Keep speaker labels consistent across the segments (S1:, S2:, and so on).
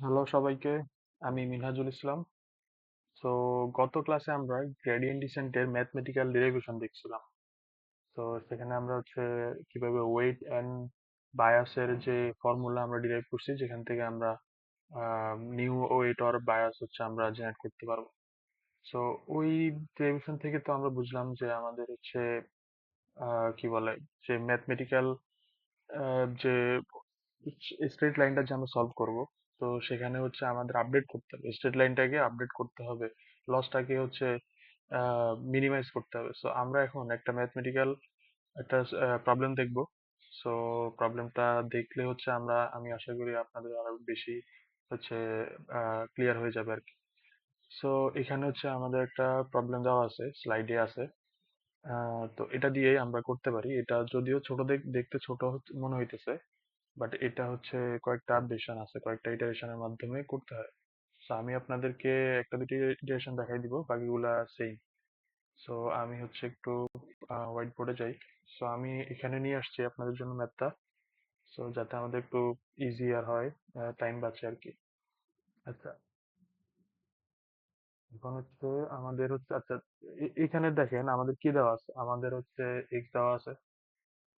S1: Hello সবাইকে, আমি মিনহাজুল ইসলাম। তো গত ক্লাসে আমরা গ্রেডিয়েন্ট ডিসেন্টের ম্যাথমেটিক্যাল ডেরিভেশন দেখছিলাম। তো সেখানে আমরা হচ্ছে কিভাবে ওয়েট অ্যান্ড বায়াসের যে ফর্মুলা আমরা ডিরাইভ করছি, যেখান থেকে আমরা নিউ ওয়েট অর বায়াস হচ্ছে আমরা জেনারেট করতে পারবো। তো ওই ডেরিভেশন থেকে তো আমরা বুঝলাম যে আমাদের হচ্ছে কি বলে, যে ম্যাথমেটিক্যাল যে স্ট্রেট লাইনটা যে আমরা সলভ করব, তো সেখানে হচ্ছে আমাদের আপডেট করতে হবে, স্ট্রেট লাইনটাকে আপডেট করতে হবে, লসটাকে হচ্ছে মিনিমাইজ করতে হবে। সো আমরা এখন একটা ম্যাথমেটিক্যাল একটা প্রবলেম দেখব। সো প্রবলেমটা দেখলে হচ্ছে আমি আশা করি আপনাদের আরো বেশি হচ্ছে ক্লিয়ার হয়ে যাবে আর কি। সো এখানে হচ্ছে আমাদের একটা প্রবলেম দেওয়া আছে, স্লাইডে আছে। তো এটা দিয়ে আমরা করতে পারি। এটা যদিও ছোট দেখতে ছোট মনে হইতেছে, বাট এটা হচ্ছে কয়েকটা আপডেশন আছে, কয়েকটা ইটারেশনের মাধ্যমে করতে হয়। তো আমি আপনাদেরকে একটা দুটি ইটারেশন দেখাই দিব, বাকিগুলা সেম। সো আমি হচ্ছে একটু হোয়াইট বোর্ডে যাই। সো আমি এখানে নিয়ে আসছি আপনাদের জন্য ম্যাথটা, সো যাতে আমাদের একটু ইজিয়ার হয়, টাইম বাঁচে আর কি। আচ্ছা, এখন হচ্ছে আমাদের হচ্ছে, আচ্ছা, এখানে দেখেন আমাদের কি দেওয়া আছে। আমাদের হচ্ছে এক্স দেওয়া আছে,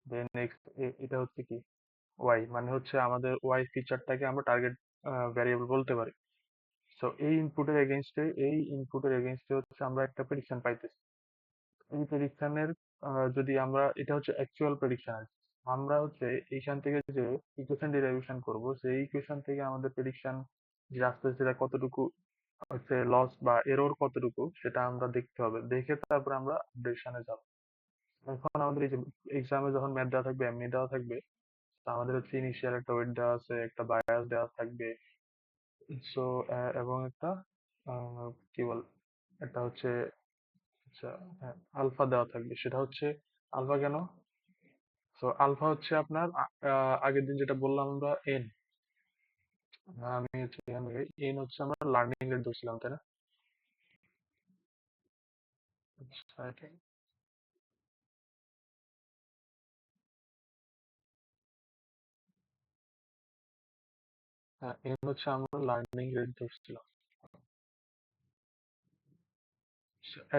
S1: দেন এক্স, এটা হচ্ছে কি ওয়াই, মানে হচ্ছে আমাদের ওয়াই ফিচারটাকে আমরা টার্গেট ভ্যারিয়েবল বলতে পারি। সো এই ইনপুটের এগেইনস্টে হচ্ছে আমরা একটা প্রেডিকশন পাইতেছি। এই প্রেডিকশনের যদি আমরা, এটা হচ্ছে অ্যাকচুয়াল প্রেডিকশন আর কি। আমরা হচ্ছে এইখান থেকে যে ইকুয়েশন ডেরিভেশন করব, সেই ইকুয়েশন থেকে আমাদের প্রেডিকশন যে আসতেছে সেটা কতটুকু হচ্ছে লস বা এরর কতটুকু, সেটা আমরা দেখতে হবে। দেখে তারপর আমরা আপডেশনে যাব। এখন আমাদের এই যে এক্সামে যখন ম্যাথ দেওয়া থাকবে, এমনি দেওয়া থাকবে, তো আমাদের হচ্ছে ইনিশিয়াল একটা ওয়েট দেওয়া আছে, একটা বায়াস দেওয়া থাকবে। সো এবং একটা কি বল, একটা হচ্ছে, আচ্ছা, হ্যাঁ, আলফা দেওয়া থাকবে। সেটা হচ্ছে আলফা কেন? তো আলফা হচ্ছে আপনার আগের দিন যেটা বললাম আমরা এন, আমি হচ্ছে এখানে এন হচ্ছে আমরা লার্নিং রেট ধরছিলাম, তাই না? আচ্ছা, হ্যাঁ, এন হচ্ছে আমরা লার্নিং রেট ধরছিলাম।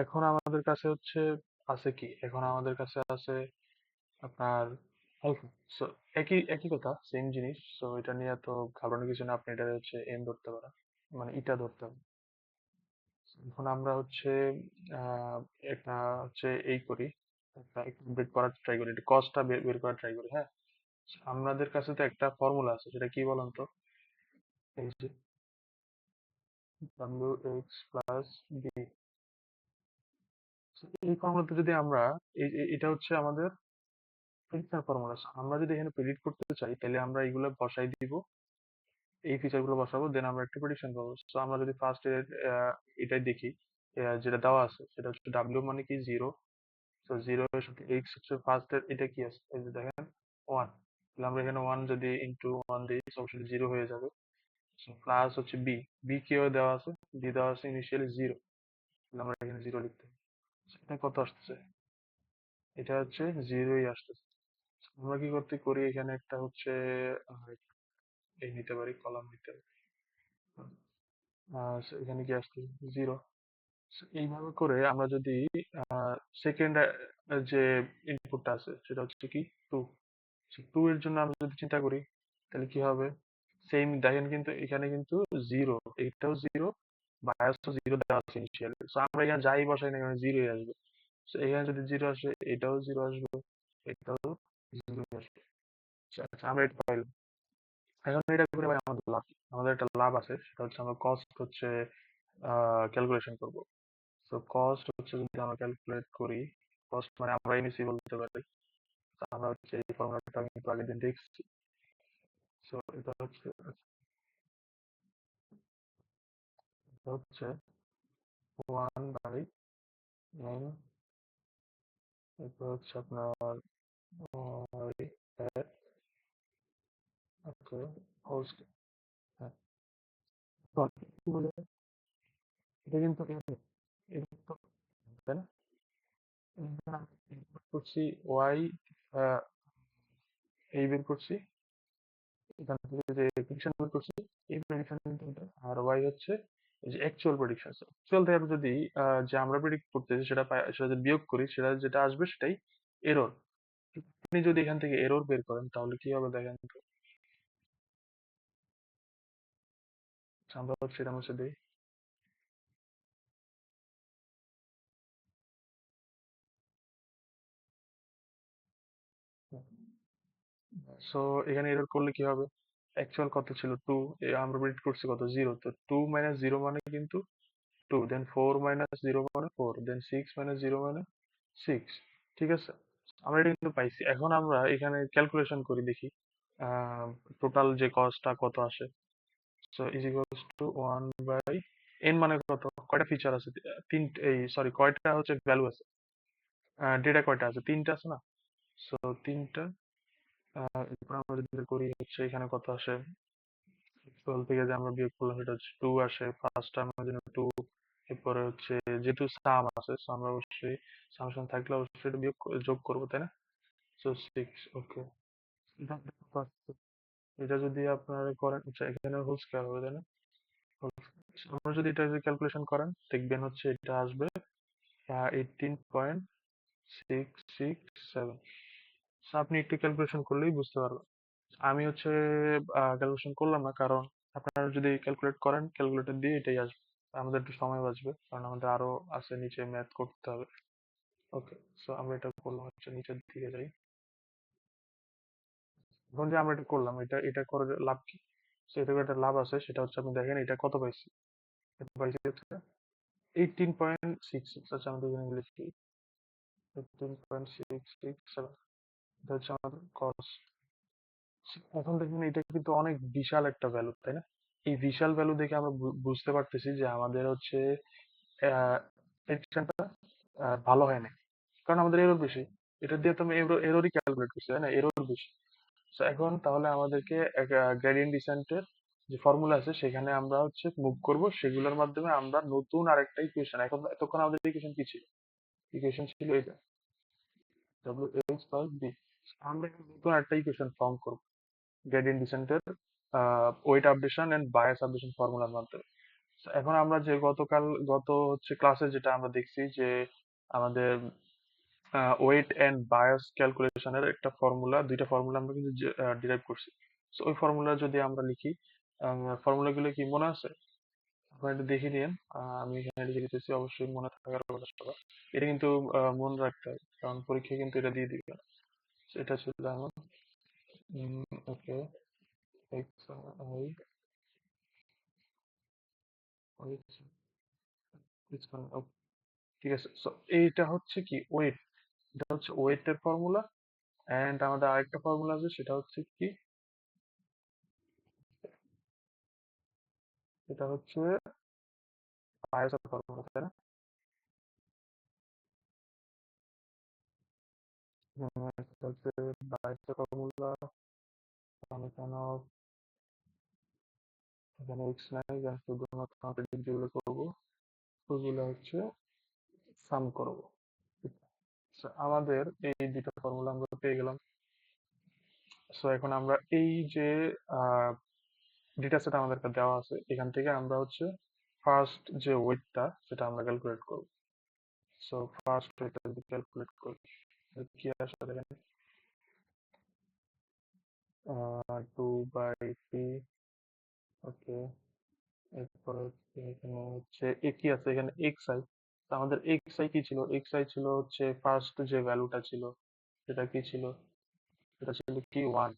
S1: এখন আমাদের কাছে হচ্ছে আছে কি, এখন আমাদের কাছে আছে আপনার আলফা। সো একই একই কথা, সেম জিনিস। সো এটা নিয়ে তো ঘাবড়ানোর কিছু না, আপনি এটা হচ্ছে এন ধরতে পারেন, মানে এটা ধরতে হবে। এখন আমরা হচ্ছে আহ একটা হচ্ছে এই করি, একটা একটু বের করার ট্রাই করি, একটু কস্টটা বের বের করার ট্রাই করি, হ্যাঁ। আমাদের কাছে তো একটা ফর্মুলা আছে, সেটা কি বলেন তো? এই যে ডাব্লিউ এক্স প্লাস বি। এই ফর্মুলাতে যদি আমরা এটা হচ্ছে আমাদের প্রেডিকশন ফর্মুলা। আমরা যদি এখানে প্রেডিক্ট করতে চাই, তাহলে আমরা এইগুলো বসাই দিব, এই ফিচার গুলো বসাবো, দেন আমরা একটা প্রেডিকশন পাবো। সো আমরা যদি ফার্স্ট এটাই দেখি, যেটা দেওয়া আছে সেটা হচ্ছে ডাব্লিউ মানে কি জিরো। তো জিরো এর সাথে এক্স হচ্ছে ফার্স্ট এর, এটা কি আছে, এই যে দেখেন ওয়ান। তাহলে আমরা এখানে ওয়ান যদি ইন্টু ওয়ান দিই, অবশ্যই জিরো হয়ে যাবে। প্লাস হচ্ছে বি, বি কিও দেওয়া আছে, বি দেওয়া আছে ইনিশিয়ালি জিরো, তাহলে আমরা এখানে জিরো লিখতে হবে। এটা কত আসতেছে? এটা হচ্ছে জিরোই আসতেছে। আমরা কি করতে করি, এখানে একটা হচ্ছে আহ, এই নিতে পারি, কলাম নিতে পারি। এখানে কি আসতেছে? জিরো। এইভাবে করে আমরা যদি সেকেন্ড যে ইনপুটটা আছে সেটা হচ্ছে কি টু, টু এর জন্য আমরা যদি চিন্তা করি, তাহলে কি হবে? সেম দেখেন, কিন্তু এখানে কিন্তু জিরো, এইটাও জিরো, বায়াসও জিরো দেওয়া আছে ইনিশিয়ালি। সো আমরা এখানে যাই বসাই না, এখানে জিরোই আসবে। সো এখানে যদি জিরো আসে, এটাও জিরো আসবে, এটাও জিরো আসবে। আচ্ছা, আমরা এটা পাইলাম। এখন এটা করে ভাই আমাদের লাভ কি? আমাদের একটা লাভ আছে, সেটা হচ্ছে আমরা কস্ট হচ্ছে ক্যালকুলেশন করব। তো কস্ট হচ্ছে যদি আমরা ক্যালকুলেট করি, কস্ট মানে আমরা এমএসি বলতে পারি। তো আমরা হচ্ছে এই ফর্মুলাটা আমি একটু আগের দিন দেখছি। সো এটা হচ্ছে ওয়ান বাই নাইন, এরপর হচ্ছে আপনার হোস্ট, হ্যাঁ। তো কি বলে, এটা কিন্তু এটা তো, তাই না? এখানে আমি input করছি ওয়াই, এই বের করছি, এখান থেকে যে প্রেডিকশন বের করছি, এই প্রেডিকশন আর ওয়াই হচ্ছে এই যে অ্যাকচুয়াল প্রেডিকশন। অ্যাকচুয়াল থেকে আমরা যদি যে আমরা প্রেডিক্ট করতেছি সেটা যদি বিয়োগ করি, সেটা যেটা আসবে সেটাই এরর। আপনি যদি এখান থেকে এরর বের করেন তাহলে কি হবে দেখেন তো। আমরা হচ্ছে এটা মুছে দিই। সো এখানে এরর করলে কি হবে, অ্যাকচুয়াল কত ছিল 2, আমরা প্রেডিক্ট করছি কত 0, তো 2 মাইনাস 0 মানে কিন্তু 2, দেন 4 মাইনাস 0 মানে 4, দেন 6 মাইনাস 0 মানে 6। ঠিক আছে, আমরা এটা কিন্তু পাইছি। এখন আমরা এখানে ক্যালকুলেশন করি দেখি টোটাল যে কস্টটা কত আসে। So is equals to 1 by n মানে কত, কয়টা ফিচার আছে, তিন, এই সরি কয়টা হচ্ছে ভ্যালু আছে, ডেটা কয়টা আছে, তিনটা আছে না। সো তিনটা, এরপর আমরা যদি বের করি হচ্ছে এখানে কত আসে, টুয়েলভ থেকে যে আমরা বিয়োগ করলাম সেটা হচ্ছে 2 আসে, ফার্স্ট টার্মের জন্য 2। এরপরে হচ্ছে যেহেতু সাম আছে, so আমরা অবশ্যই সামসন থাকলে অবশ্যই এটা যোগ করবো, তাই না। সো 6, ওকে। এটা কত আসছে? এটা যদি আপনারা করেন, আচ্ছা এখানে হোল স্কয়ার হবে তাই না। আমরা যদি এটা যদি ক্যালকুলেশন করেন দেখবেন হচ্ছে এটা আসবে 18.667। আপনি একটু ক্যালকুলেশন করলেই বুঝতে পারবেন। আমি হচ্ছে ক্যালকুলেশন করলাম না, কারণ আপনারা যদি ক্যালকুলেট করেন ক্যালকুলেটর দিয়ে এটাই আসবে। আমাদের একটু সময় বাঁচবে, কারণ আমাদের আরো আছে নিচে ম্যাথ করতে হবে। ওকে, সো আমরা এটা করলাম হচ্ছে নিচের দিকে যাই। এখন যে আমরা এটা করলাম, এটা এটা করে লাভ কি, সেটা একটা লাভ আছে, সেটা হচ্ছে আপনি দেখেন এটা কত পাইছি। এটা পাইছি হচ্ছে 18.66। আচ্ছা আমাদের এখানে লিখি 18.667, এটা হচ্ছে আমাদের কস্ট। এখন দেখুন এটা কিন্তু অনেক বিশাল একটা ভ্যালু, তাই না। এই বিশাল ভ্যালু দেখে আমরা বুঝতে পারতেছি যে আমাদের হচ্ছে এডিকশনটা ভালো হয় না, কারণ আমাদের এরর বেশি। এটা দিয়ে তো আমি এররই ক্যালকুলেট করছি, তাই না, এরর বেশি। তো এখন তাহলে আমাদেরকে গ্রেডিয়েন্ট ডিসেন্টের যে ফর্মুলা আছে সেখানে আমরা হচ্ছে মুভ করব, সেগুলোর মাধ্যমে আমরা নতুন আরেকটা ইকুয়েশন, এখন এতক্ষণ আমাদের ইকুয়েশন কি ছিল, ইকুয়েশন ছিল এটা ডব্লিউ এইচ প্লাস বি। আমরা এখন নতুন একটা ইকুয়েশন ফর্ম করব গ্রেডিয়েন্ট ডিসেন্টের weight updation and bias updation ফর্মুলার মাধ্যমে। So, এখন আমরা যে গত হচ্ছে ক্লাসে যেটা আমরা দেখছি যে আমাদের ওয়েট এন্ড বায়াস ক্যালকুলেশনের একটা ফর্মুলা, দুইটা ফর্মুলা আমরা কিন্তু ডিরাইভ করছি। তো ওই ফর্মুলা যদি আমরা লিখি, ফর্মুলা গুলো কি মনে আছে, আপনারা একটু দেখে নিন। আমি এখানে লিখে দিতেছি, অবশ্যই মনে থাকার কথা সবার। এটা কিন্তু মনে রাখতে হবে, কারণ পরীক্ষায় কিন্তু এটা দিয়ে দিবে। এটা ছিল আমার ওকে, এক্স আই ঠিক আছে। সো এইটা হচ্ছে কি ওয়েট, এটা হচ্ছে ওয়েটের ফর্মুলা। এন্ড আমাদের আরেকটা ফর্মুলা আছে সেটা হচ্ছে কি, এটা হচ্ছে বায়োসের ফর্মুলা, তাই না। এটা হচ্ছে বায়োসের ফর্মুলা। আমি কেন এখানে এক্স নাই, জাস্ট শুধুমাত্র আমাদের যেগুলো করবো ওগুলো হচ্ছে সাম করবো। So, আমাদের এই দুটো ফর্মুলা আমরা পেয়ে গেলাম। সো এখন আমরা এই যে ডেটা সেট আমাদেরকে দেওয়া আছে, এখান থেকে আমরা হচ্ছে ফার্স্ট যে ওয়েটটা সেটা আমরা ক্যালকুলেট করব। সো ফার্স্ট ওয়েটটা যদি ক্যালকুলেট করি কি আসে দেখেন, 2/3। ওকে, এরপর হচ্ছে এখানে হচ্ছে কি আছে, এখানে এক্স আই। আমাদের এক্স আই কি ছিল, এক্স আই ছিল হচ্ছে ফার্স্ট যে ভ্যালুটা ছিল সেটা কি ছিল, সেটা ছিল কি 1,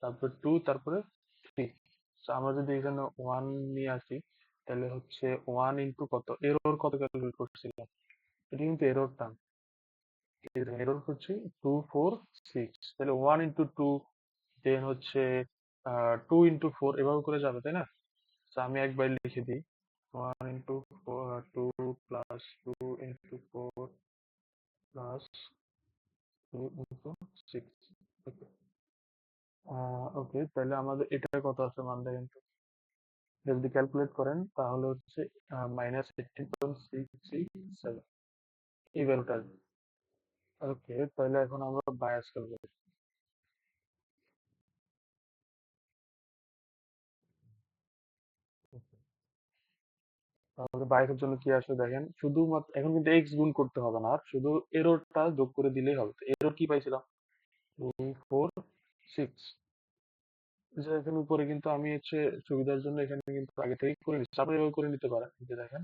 S1: তারপরে 2, তারপরে 3। আমরা যদি এখানে 1 নিয়ে আসি তাহলে হচ্ছে 1 ইন্টু কত, এরর কত ক্যালকুলেট করছিলাম, এটা কিন্তু এরর টার্ম, এরর হচ্ছে 246। তাহলে 1 ইন্টু 2, দেন হচ্ছে 2 ইন্টু 4, এভাবে করে যাবে তাই না। তো আমি একবার লিখে দিই 1 into 2 plus 2 into 4 plus 2 into 6। ওকে, ওকে, তাহলে আমাদের এটা কত আছে মান দেখেন তো। এটা যদি ক্যালকুলেট করেন তাহলে হচ্ছে -18.667 এই ভ্যালুটা আসবে। ওকে, তাহলে এখন আমরা বায়াস করবো। তাহলে বাইশের জন্য কি আসলে দেখেন, শুধুমাত্র এখন কিন্তু এক্স গুণ করতে হবে না, আর শুধু এররটা যোগ করে দিলেই হবে। এরর কি পাইছিলাম? 2 4 6। যে এখানে উপরে কিন্তু আমি হচ্ছে সুবিধার জন্য এখানে কিন্তু আগে থেকে করে নিচ্ছি, আপনি এভাবে করে নিতে পারেন। এই যে দেখেন,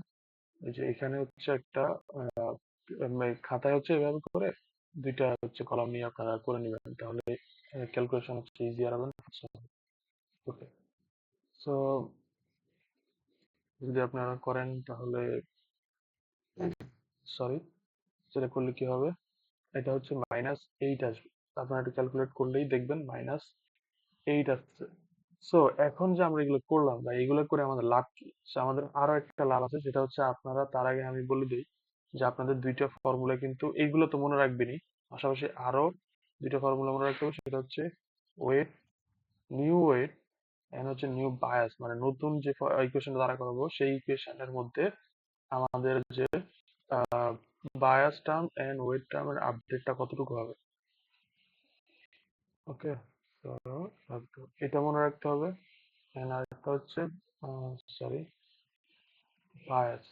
S1: এই যে এখানে হচ্ছে একটা খাতায় হচ্ছে এভাবে করে দুইটা হচ্ছে কলাম নিয়ে আপনারা করে নেবেন, তাহলে ক্যালকুলেশন হচ্ছে ইজিয়ার হবে। ওকে, সো যদি আপনারা করেন তাহলে, সরি, সেটা করলে কি হবে, এটা হচ্ছে -8 আসবে। আপনারা এটা ক্যালকুলেট করলেই দেখবেন -8 আসছে। সো এখন যে আমরা এগুলো করলাম বা এগুলো করে আমাদের লাভ কি? So, আমাদের আরো একটা লাভ আছে, সেটা হচ্ছে আপনারা, তার আগে আমি বলে দিই যে আপনাদের দুইটা ফর্মুলা কিন্তু এইগুলো তো মনে রাখবেনই, পাশাপাশি আরো দুইটা ফর্মুলা মনে রাখতে হবে। সেটা হচ্ছে ওয়েট, নিউ ওয়েট, এন্ড হচ্ছে নিউ বায়াস, মানে নতুন যে ইকুয়েশন দ্বারা করবো সেই ইকুয়েশনের মধ্যে আমাদের যে বায়াস টার্ম এন্ড ওয়েট টার্মের আপডেটটা কতটুকু হবে। ওকে, তো এটা মনে রাখতে হবে। এন্ড আরেকটা হচ্ছে, সরি, বায়াস,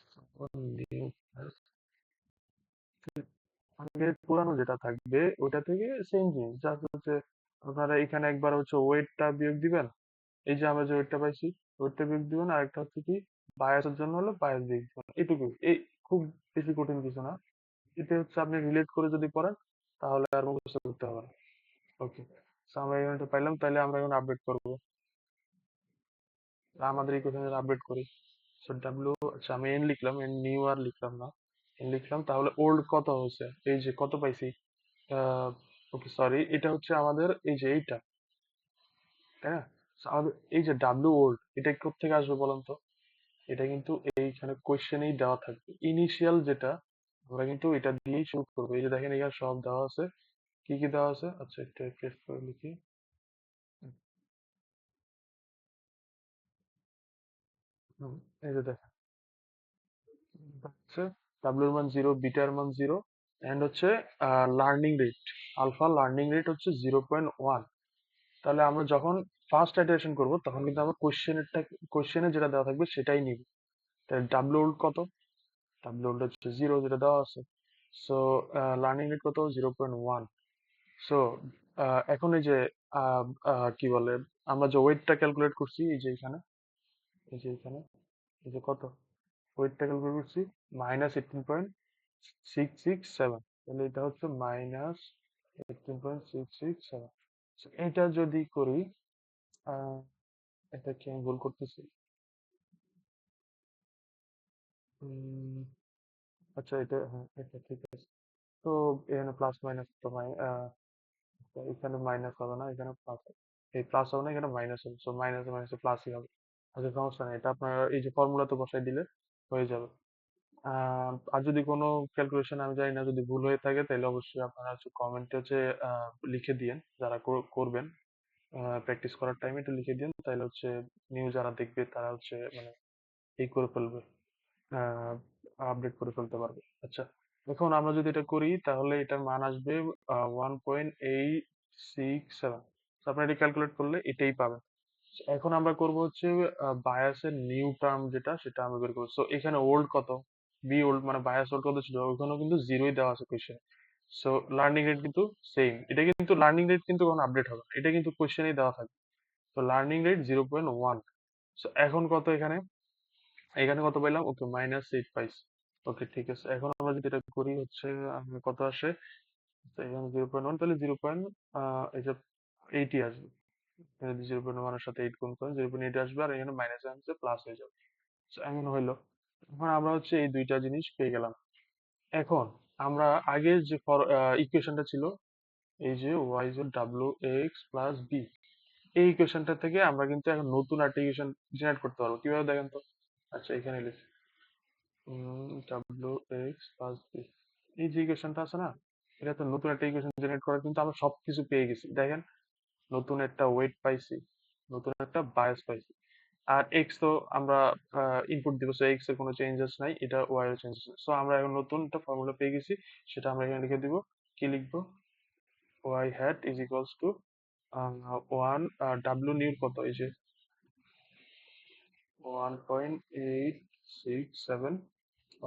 S1: নিউ বায়াস, আগের পুরানো যেটা থাকবে ওইটা থেকে সেম জিনিস, জাস্ট হচ্ছে আপনারা এখানে একবার হচ্ছে ওয়েটটা বিয়োগ দিবেন, এই যে আমরা যে ওয়েটটা পাইছি ওয়েটটা বিয়োগ দিবেন, আর একটা হচ্ছে কি বায়াসের জন্য হলো বায়াস বিয়োগ দিবেন, এটুকু। এই খুব বেশি কঠিন কিছু না, এটা হচ্ছে আপনি রিলেট করে যদি পড়েন তাহলে আর মুখস্থ করতে হবে না। ওকে, আমরা এখানে পাইলাম, তাহলে আমরা এখন আপডেট করবো, আমাদের ইকুয়েশন আপডেট করি। সো ডাব্লিউ, আচ্ছা আমি এন লিখলাম, এন নিউ আর লিখলাম না, এন লিখলাম, তাহলে ওল্ড কত হয়েছে, এই যে কত পাইছি। ওকে, সরি, এটা হচ্ছে আমাদের এই যে এইটা, তাই না? So, আমাদের এই যে ডাব্লিউ ওল্ড, এটা কোত্থেকে আসবে বলেন তো? এটা কিন্তু এইখানে কোশ্চেনেই দেওয়া থাকবে, ইনিশিয়াল যেটা, আমরা কিন্তু এটা দিয়েই শুরু করবো। এই যে দেখেন এখানে সব দেওয়া আছে, কি কি দেওয়া আছে, আচ্ছা একটু রিফ্রেশ করে লিখি। হুম, এই যে দেখেন হচ্ছে ডাব্লিউর মান 0, বিটার মান 0, এন্ড হচ্ছে learning rate, alpha learning rate হচ্ছে 0.1। তাহলে আমরা যখন ফার্স্ট ইটারেশন করব তখন কিন্তু আমরা কোশ্চেনে যেটা দেওয়া থাকবে সেটাই নিব। তাহলে ডাব্লিউ কত, ডাব্লিউ হচ্ছে 0 যেটা দেওয়া আছে। সো লার্নিং রেট কত, 0.1। সো এখন এই যে কি বলে, আমরা যে ওয়েটটা ক্যালকুলেট করছি, এই যে এখানে, এই যে এখানে, এই যে কত ওয়েটটা ক্যালকুলেট করছি, -18.667। তাহলে এটা হচ্ছে -18.667। এটা যদি করি, আহ, এটা কি আমি ভুল করতেছি? উম, আচ্ছা এটা, হ্যাঁ এটা ঠিক আছে। তো এখানে প্লাস মাইনাস তো এখানে মাইনাস হবে না, এখানে প্লাস, এই প্লাস হবে না, এখানে মাইনাস হবে, সো মাইনাস মাইনাস প্লাসই হবে। আচ্ছা সমস্যা নেই, এটা আপনার এই যে ফর্মুলাতে বসাই দিলে হয়ে যাবে। আর যদি কোনো ক্যালকুলেশন আমি জানি না, যদি ভুল হয়ে থাকে তাহলে অবশ্যই আপনারা হচ্ছে কমেন্টে হচ্ছে লিখে দিয়েন, যারা করবেন প্র্যাকটিস করার টাইমে একটু লিখে দিন, তাহলে হচ্ছে নিউ যারা দেখবে তারা হচ্ছে মানে এই করে ফেলবে, আপডেট করে ফেলতে পারবে। আচ্ছা, এখন আমরা যদি এটা করি তাহলে এটার মান আসবে 1.867। আপনার এটা ক্যালকুলেট করলে এটাই পাবেন। এখন আমরা করব হচ্ছে বায়াসের নিউ টার্ম যেটা, সেটা আমরা বের করবো। সো এখানে ওল্ড কত, বি ওল্ড মানে বায়াস ওল্ড কত ছিল, ওখানেও কিন্তু জিরোই দেওয়া আছে কোয়েশ্চেন। সো লার্নিং রেট কিন্তু সেম, এটা কিন্তু লার্নিং রেট কিন্তু কোনো আপডেট হবে না, এটা কিন্তু কোয়েশ্চেনেই দেওয়া থাকবে। তো লার্নিং রেট 0.1। সো এখন কত এখানে, এখানে কত পাইলাম, ওকে -8 পাইছি। ওকে ঠিক আছে, এখন আমরা যদি এটা করি হচ্ছে কত আসে, তো এখানে 0.1, তাহলে 0. এই যে 8ই আসবে, এখানে 0.1 এর সাথে 8 গুণ করেন, 0.8 আসবে, আর এখানে মাইনাস আসছে প্লাস হয়ে যাবে। So, এমন হইলো। এখন আমরা হচ্ছে এই দুইটা জিনিস পেয়ে গেলাম। এখন আমরা আগের যে ইকুয়েশনটা ছিল, এই যে y is wx plus b, এই ইকুয়েশনটা থেকে আমরা কিন্তু এখন নতুন একটা ইকুয়েশন জেনারেট করতে পারবো, কিভাবে দেখেন তো। আচ্ছা এখানে লিখি wx প্লাস b, এই যে ইকুয়েশনটা আছে না, এটা তো নতুন একটা ইকুয়েশন জেনারেট করা, কিন্তু আমরা সবকিছু পেয়ে গেছি দেখেন, নতুন একটা ওয়েট পাইছি, নতুন একটা বায়াস পাইছি, আর এক্স তো আমরা ইনপুট দিব, সো এক্স এর কোনো চেঞ্জেস নাই, এটা ওয়াই এর চেঞ্জেস নাই। সো আমরা এখন নতুন একটা ফর্মুলা পেয়ে গেছি, সেটা আমরা এখানে লিখে দিব। কি লিখবো, Y hat is equals to 1, W new কত, এই যে 1.867, 0.67,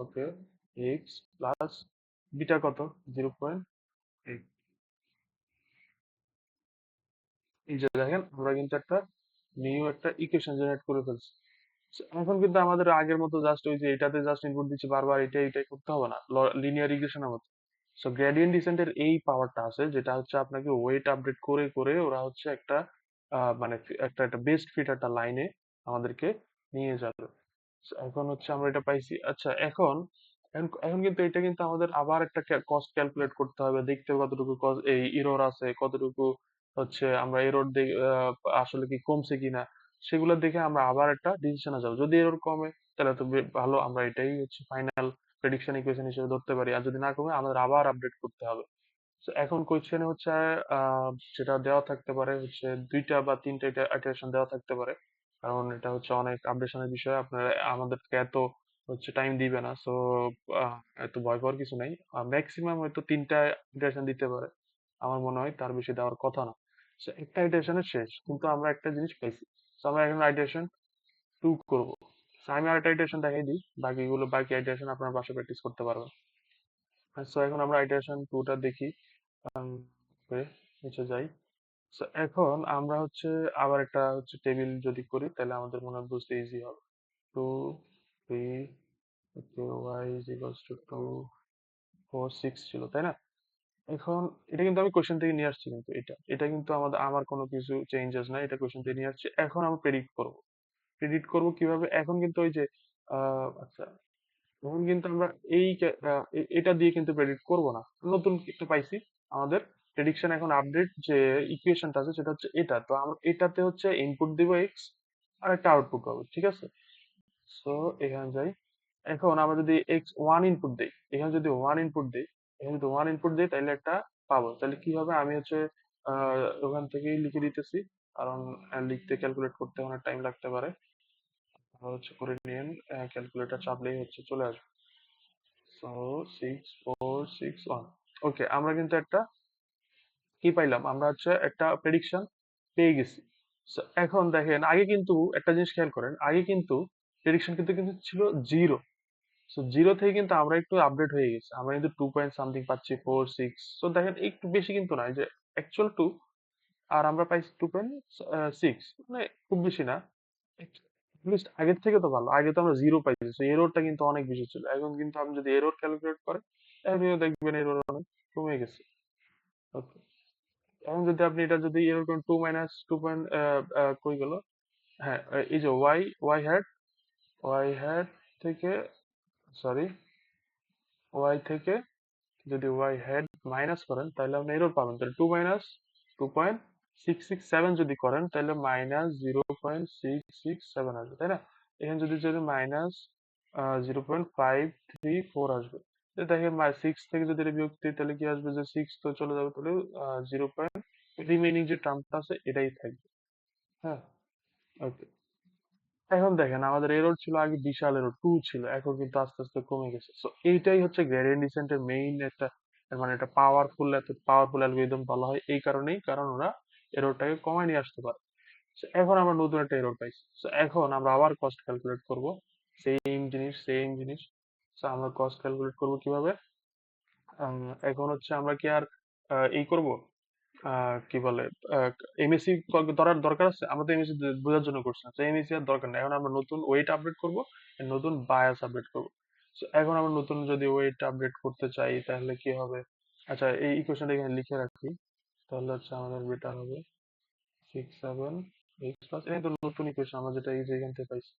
S1: ওকে, এক্স প্লাস বিটা কত, 0.8। এই যে দেখেন আমরা কিন্তু একটা নিউ একটা ইকুয়েশন জেনারেট করে ফেলছি। So, এখন কিন্তু আমাদের আগের মতো জাস্ট ওই যে এটাতে জাস্ট ইনপুট দিচ্ছি বারবার এটাই করতে হবে না, লিনিয়ার ইকুয়েশনের মতো। সো গ্রেডিয়েন্ট ডিসেন্টের এই পাওয়ারটা আছে, যেটা হচ্ছে আপনাকে ওয়েট আপডেট করে করে ওরা হচ্ছে একটা মানে একটা একটা বেস্ট ফিট একটা লাইনে আমাদেরকে নিয়ে যাবে। So, এখন হচ্ছে আমরা এটা পাইছি। আচ্ছা, এখন এখন এখন কিন্তু এটা কিন্তু আমাদের আবার একটা কস্ট ক্যালকুলেট করতে হবে, দেখতে হবে কতটুকু এই এরর আছে, কতটুকু হচ্ছে আমরা এরর আসলে কি কমছে কিনা, সেগুলো দেখে আমরা আবার একটা ডিসিশনে যাবো। যদি এরর কমে তাহলে তো ভালো, আমরা এটাই হচ্ছে ফাইনাল প্রেডিকশন ইকুয়েশন হিসেবে ধরতে পারি, আর যদি না কমে আমাদের আবার আপডেট করতে হবে। So, এখন কোয়েশ্চেনে হচ্ছে যেটা দেওয়া থাকতে পারে হচ্ছে দুইটা বা তিনটা ইটারেশন দেওয়া থাকতে পারে, কারণ এটা হচ্ছে অনেক আপডেশনের বিষয়, আপনারা আমাদেরকে এত হচ্ছে টাইম দিবে না। সো এত ভয় পাওয়ার কিছু নাই, ম্যাক্সিমাম হয়তো তিনটা ইটারেশন দিতে পারে, আমার মনে হয় তার বেশি দেওয়ার কথা না। So, একটা ইটারেশনের শেষ, কিন্তু আমরা একটা জিনিস পাইছি। So, আমরা এখন ইটারেশন 2 করব। So, আমি আরেকটা ইটারেশন দেখাই দিই, বাকি ইটারেশন আপনার বাসায় প্র্যাকটিস করতে পারবেন। সো এখন আমরা ইটারেশন 2 টা দেখি। ওকে, নিচে যাই। So, এখন আমরা হচ্ছে আবার একটা হচ্ছে টেবিল যদি করি তাহলে আমাদের মনে হয় বুঝতে ইজি হবে। 2 3, ওকে, y is equals to 2 4 6 ছিল, তাই না? এখন এটা কিন্তু আমি কোশ্চেন থেকে নিয়ে আসছি, কিন্তু এটা কিন্তু আমার কোনো কিছু চেঞ্জেস নাই, এটা কোশ্চেন থেকে নিয়ে আসছি। এখন আমরা প্রেডিক্ট করব কিভাবে? এখন কিন্তু ওই যে আচ্ছা, তখন কিন্তু আমরা এটা দিয়ে কিন্তু প্রেডিক্ট করব না, নতুন একটা পাইছি। আমাদের প্রেডিকশন এখন আপডেট যে ইকুয়েশনটা আছে সেটা হচ্ছে এটা, তো আমরা এটাতে হচ্ছে ইনপুট দিব এক্স আর একটা আউটপুট পাবো, ঠিক আছে? সো এখানে যাই। এখন আমরা যদি এক্স ওয়ান ইনপুট দেই, এখানে যদি ওয়ান ইনপুট দেই তাহলে একটা পাবো। তাহলে কি হবে, আমি হচ্ছে ওখান থেকেই লিখে দিতেছি, কারণ লিখতে ক্যালকুলেট করতে অনেক টাইম লাগতে পারে। আপনারা হচ্ছে করে নিন, ক্যালকুলেটর চাপলেই হচ্ছে চলে আসবে। সো 6 4 6 1, ওকে, আমরা কিন্তু একটা কি পাইলাম, আমরা হচ্ছে একটা প্রেডিকশন পেয়ে গেছি। So, এখন দেখেন আগে কিন্তু একটা জিনিস খেয়াল করেন, আগে কিন্তু প্রেডিকশন কিন্তু ছিল জিরো। সো জিরো থেকে কিন্তু আমরা একটু আপডেট হয়ে গেছি, আমরা কিন্তু 2 পয়েন্ট সামথিং পাচ্ছি, 4 6। তো দেখেন একটু বেশি কিন্তু না, এই যে অ্যাকচুয়াল 2, আর আমরা পাইছি 2.6, মানে খুব বেশি না। লিস্ট আগের থেকে তো ভালো, আগে তো আমরা জিরো পাইছি, এররটা কিন্তু অনেক বেশি ছিল। এখন কিন্তু আপনি যদি এরর ক্যালকুলেট করেন আপনিও দেখবেন এরর অনেক কমে গেছে। ওকে, এখন যদি আপনি এটা যদি এরকম 2 - 2 পয়েন্ট কই গেল, হ্যাঁ, এই যে ওয়াই হ্যাট থেকে, সরি, ওয়াই থেকে যদি ওয়াই হেড মাইনাস করেন তাহলে আপনি এরর পাবেন। তাহলে 2 - 2.667 যদি করেন তাহলে -0.667 আসবে, তাই না? এখানে যদি যদি -0.534 আসবে। তো দেখেন 6 থেকে যদি এটা বিয়োগ দিই তাহলে কি আসবে, যে 6 তো চলে যাবে, তাহলে 0. রিমেইনিং যে টার্মটা আছে এটাই থাকবে। হ্যাঁ, ওকে। এখন দেখেন আমাদের এরর ছিল আগে বিশাল এরর 2 ছিল, এখন কিন্তু আস্তে আস্তে কমে গেছে। সো এইটাই হচ্ছে গ্রেডিয়েন্ট ডিসেন্টের মেইন একটা, মানে এটা পাওয়ারফুল অ্যালগরিদম বলা হয় এই কারণেই, কারণ ওরা এররটাকে কমায় নিয়ে আসতে পারে। So, এখন আমরা নতুন একটা এরর পাইছি। So, এখন আমরা আবার কস্ট ক্যালকুলেট করব, সেম জিনিস। So, আমরা কস্ট ক্যালকুলেট করব কিভাবে? এখন হচ্ছে আমরা কি আর এই করব, কি বলে, এমএসসি ধরার দরকার আছে? আমরা তো এমএসসি বোঝার জন্য করছি না, তো এমএসসি আর দরকার নেই। এখন আমরা নতুন ওয়েট আপডেট করব, নতুন বায়াস আপডেট করব। So, এখন আমরা নতুন যদি ওয়েট আপডেট করতে চাই তাহলে কি হবে? আচ্ছা, এই ইকুয়েশনটা এখানে লিখে রাখি, তাহলে হচ্ছে আমাদের বেটার হবে। 6 7 x প্লাস, এই তো নতুন ইকুয়েশন আমরা যেটা এই যে এখান থেকে পাইছি,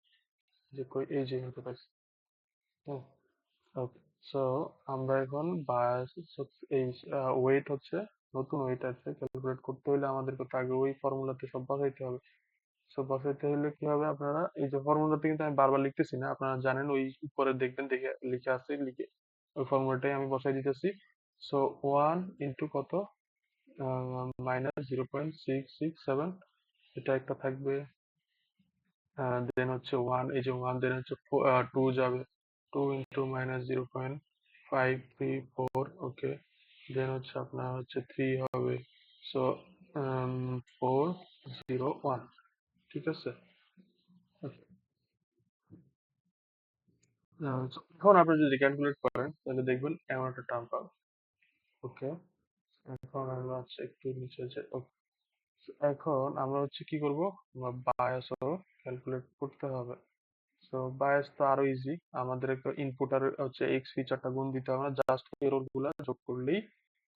S1: যে কই এই যে এখান থেকে পাইছি। হুম, ওকে। সো আমরা এখন বায়াস, এই ওয়েট হচ্ছে, নতুন ওয়েট আছে, ক্যালকুলেট করতে হলে আমাদেরকে তো আগে ওই ফর্মুলাতে সব বসাইতে হবে। সো বসাইতে হলে কি হবে, আপনারা এই যে ফর্মুলাতে কিন্তু আমি বারবার লিখতেছি না, আপনারা জানেন, ওই উপরে দেখবেন, দেখে লিখে আছে, লিখে ওই ফর্মুলাটাই আমি বসাই দিতেছি। সো 1 কত, -0.667, এটা একটা থাকবে। দেন হচ্ছে ওয়ান, এই যে ওয়ান, দেন হচ্ছে 2 যাবে, 2 × -0.534, ওকে। দেন হচ্ছে আপনার হচ্ছে 3 হবে। সো 401, ঠিক আছে। Okay, এখন আপনি যদি ক্যালকুলেট করেন তাহলে দেখবেন এমন একটা টার্ম পাবেন। ওকে, এখন আমরা হচ্ছে একটু নিচে যাই। Okay, এখন আমরা হচ্ছে কি করব, আমরা বায়াসও ক্যালকুলেট করতে হবে। তো বায়াস তো আরো ইজি, আমাদের একটা ইনপুট আর হচ্ছে এক্স ফিচারটা গুণ দিতে হবে না, জাস্ট এরর গুলা যোগ করলেই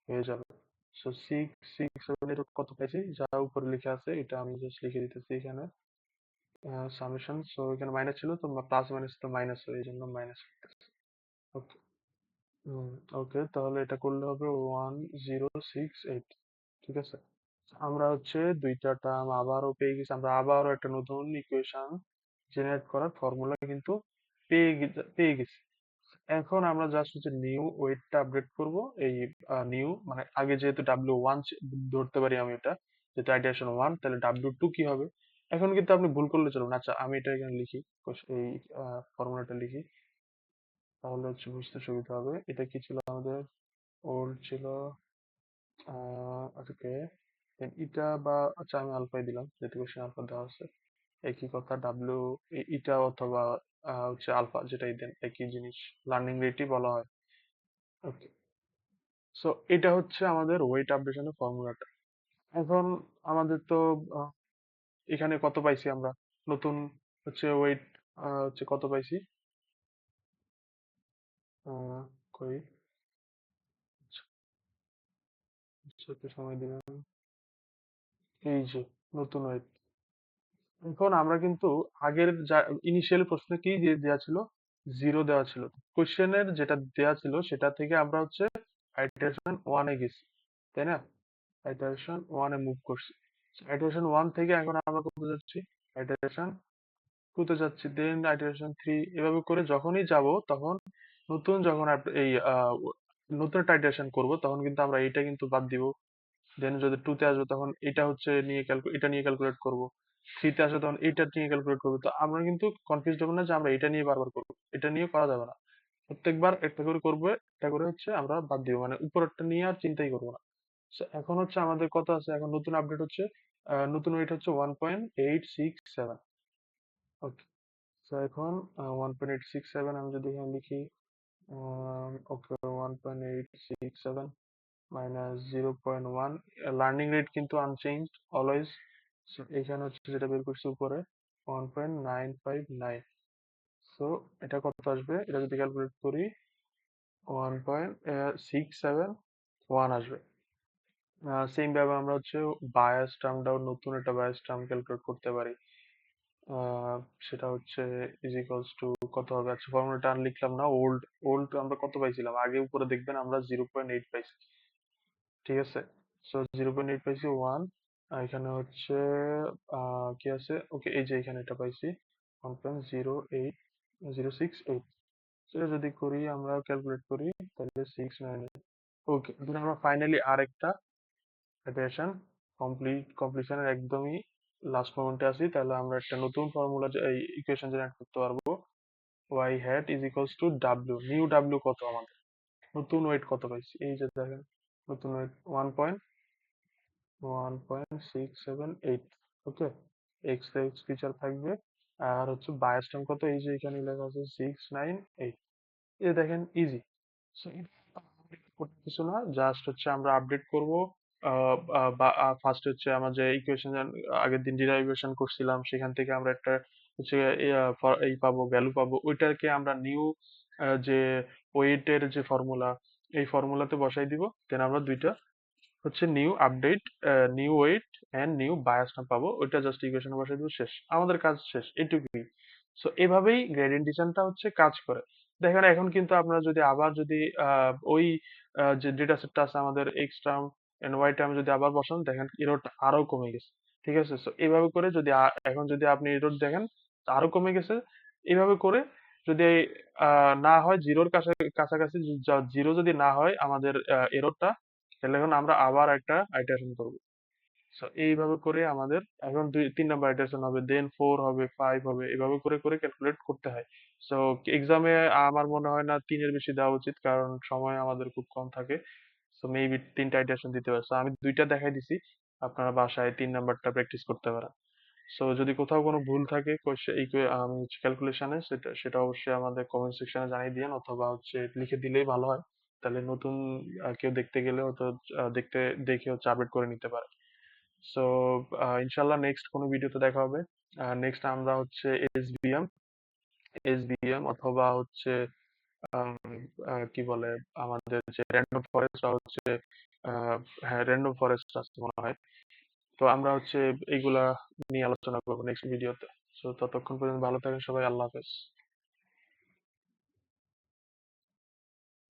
S1: হয়ে যাবে। সো সিক্স সিক্স সেভেন এর কত পাইছি যা উপরে লিখে আছে এটা আমি জাস্ট লিখে দিতেছি এখানে সামেশন। সো এখানে মাইনাস ছিল তো প্লাস মাইনাস তো মাইনাস হয় এই জন্য মাইনাস। ওকে, ওকে, তাহলে এটা করলে হবে 1068। ঠিক আছে, আমরা হচ্ছে দুইটা টার্ম আবারও পেয়ে গেছি, আমরা আবারও একটা নতুন ইকুয়েশন জেনারেট করার ফর্মুলা কিন্তু পেয়ে গেছি। এখন আমরা জাস্ট হচ্ছে নিউ ওয়েটটা আপডেট করব। এই নিউ মানে আগে যেহেতু W1 ধরতে পারি আমি, এটা যেহেতু আইটারেশন 1 তাহলে W2 কি হবে। এখন কিন্তু আপনি ভুল করলে চলবে না। আচ্ছা আমি এটা এখানে লিখি, এই ফর্মুলাটা লিখি, তাহলে হচ্ছে বুঝতে সুবিধা হবে। এটা কি ছিল আমাদের, ওল্ড ছিল ওকে, দেন ইটা বা আচ্ছা আমি আলফাই দিলাম যেহেতু কোশ্চেন আলফা দেওয়া আছে। একই কথা ডাব্লিউ ইটা অথবা হচ্ছে আলফা যেটাই দেন একই জিনিস, লার্নিং রেটই বলা হয়। ওকে, সো এটা হচ্ছে আমাদের ওয়েট আপডেশনের ফর্মুলাটা। এখন আমাদের তো আহ, এখানে কত পাইছি আমরা, নতুন হচ্ছে ওয়েট হচ্ছে কত পাইছি, আহ, কই, আচ্ছা, আচ্ছা, একটু সময় দিলাম, এই যে নতুন ওয়েট। এখন আমরা কিন্তু আগের যা ইনিশিয়াল প্রশ্নে কি দিয়ে দেওয়া ছিল, জিরো দেওয়া ছিল। কোশ্চেনের যেটা দেওয়া ছিল সেটা থেকে আমরা হচ্ছে আইটারেশন ওয়ানে গেছি, তাই না? আইটারেশন ওয়ানে মুভ করছি। আইটারেশন ওয়ান থেকে এখন আমরা কোথায় যাচ্ছি, আইটারেশন টু তে যাচ্ছি, দেন আইটারেশন থ্রি, এভাবে করে যখনই যাব তখন নতুন যখন এই নতুন একটা আইটারেশন করবো তখন কিন্তু আমরা এইটা কিন্তু বাদ দিব। দেন যদি টু তে আসবে তখন এটা হচ্ছে নিয়ে এটা নিয়ে ক্যালকুলেট করব। থ্রি তে আসবে তখন এইটা নিয়ে ক্যালকুলেট করবো। তো আমরা কিন্তু কনফিউজ হবো না যে আমরা এটা নিয়ে বারবার করবো, এটা নিয়ে করা যাবে না। প্রত্যেকবার একটা করে করবো, একটা করে হচ্ছে আমরা বাদ দিব, মানে উপরেরটা নিয়ে আর চিন্তাই করবো না। So, এখন হচ্ছে আমাদের কত আছে, এখন নতুন আপডেট হচ্ছে নতুন ওয়েট হচ্ছে 1.867। ওকে, তো এখন 1.867 আমি যদি এখানে লিখি, ওকে, 1.867 মাইনাস 0.1, লার্নিং রেট কিন্তু আনচেঞ্জ অলওয়েজ। এখানে হচ্ছে যেটা বের করছি উপরে 1.959। সো এটা কত আসবে, এটা যদি ক্যালকুলেট করি 1.671 আসবে। সেম ভাবে আমরা হচ্ছে বায়াস টার্মটাও নতুন একটা বায়াস টার্ম ক্যালকুলেট করতে পারি। আহ, সেটা হচ্ছে ইজ ইকুয়ালস টু কত হবে, আচ্ছা ফর্মুলাটা আর লিখলাম না। ওল্ড ওল্ড আমরা কত পাইছিলাম আগে, উপরে দেখবেন আমরা 0.8 পাইছি। ঠিক আছে, সো 0.8 পাইছি ওয়ান, এখানে হচ্ছে কি আছে, ওকে এই যে এখানে এটা পাইছি 1.0806 সেটা যদি করি আমরা ক্যালকুলেট করি তাহলে 699। ওকে, আমরা ফাইনালি আরেকটা ইকুয়েশন কমপ্লিশনের একদমই লাস্ট মোমেন্টে আছি, তাহলে আমরা একটা নতুন ফর্মুলা এই ইকুয়েশন জেনারেট করতে পারবো। Y hat is equals to W, new W কত আমাদের, নতুন ওয়েট কত পাইছি, এই যে দেখেন নতুন ওয়েট 1.678। ওকে, এক্স এক্স ফিচার থাকবে, আর হচ্ছে বায়াস টার্ম কত, এই যে এখানে লেখা আছে 698। এই দেখেন ইজি। সো করতে কিছু না, জাস্ট হচ্ছে আমরা আপডেট করব। ফার্স্ট হচ্ছে আমরা যে ইকুয়েশন আগের দিন ডিরাইভেশন করছিলাম সেখান থেকে আমরা একটা হচ্ছে এই পাবো, ভ্যালু পাবো, ওইটাকে আমরা নিউ যে ওয়েটের যে ফর্মুলা, এই ফর্মুলাতে বসাই দিব। দেন আমরা দুইটা হচ্ছে new update, new weight and new bias না পাবো, ওইটা জাস্ট ইকুয়েশনে বসাই দিব, শেষ, আমাদের কাজ শেষ, এটুকুই। সো এভাবেই গ্রেডিয়েন্ট ডিসেন্টটা হচ্ছে কাজ করে। দেখেন এখন কিন্তু আপনারা যদি আবার যদি ওই যে ডেটা সেটটা আছে আমাদের X term and Y term যদি আবার বসান দেখেন এররটা আরো কমে গেছে। ঠিক আছে, সো এইভাবে করে যদি এখন যদি আপনি এরর দেখেন আরো কমে গেছে। এইভাবে করে যদি না হয় জিরোর কাছাকাছি, জিরো যদি না হয় আমাদের এররটা, তাহলে এখন আমরা আবার একটা আইটারেশন করব। সো এইভাবে করে আমাদের এখন দুই তিন নাম্বার ইটারেশন হবে, দেন ফোর হবে, ফাইভ হবে, এভাবে করে করে ক্যালকুলেট করতে হয়। সো এক্সামে আমার মনে হয় না তিনের বেশি দেওয়া উচিত, কারণ সময় আমাদের খুব কম থাকে। সো মেবি তিনটা ইটারেশন দিতে পারে, সো আমি দুইটা দেখাই দিছি, আপনারা বাসায় তিন নাম্বারটা প্র্যাকটিস করতে পারেন। সো যদি কোথাও কোনো ভুল থাকে আমি ক্যালকুলেশনে, সেটা সেটা অবশ্যই আমাদের কমেন্ট সেকশনে জানিয়ে দিয়েন, অথবা হচ্ছে লিখে দিলেই ভালো হয়। তাহলে নতুন কেউ দেখতে গেলেও তো দেখে হচ্ছে আপডেট করে নিতে পারে। সো ইনশাল্লাহ নেক্সট কোনো ভিডিওতে দেখা হবে। নেক্সট আমরা হচ্ছে এসবিএম অথবা হচ্ছে আম, কি বলে, আমাদের যে র্যান্ডম ফরেস্ট হচ্ছে, হ্যাঁ র্যান্ডম ফরেস্ট আছে মনে হয়। তো আমরা হচ্ছে এইগুলা নিয়ে আলোচনা করবো নেক্সট ভিডিওতে। তো ততক্ষণ পর্যন্ত ভালো থাকেন সবাই, আল্লাহ হাফেজ।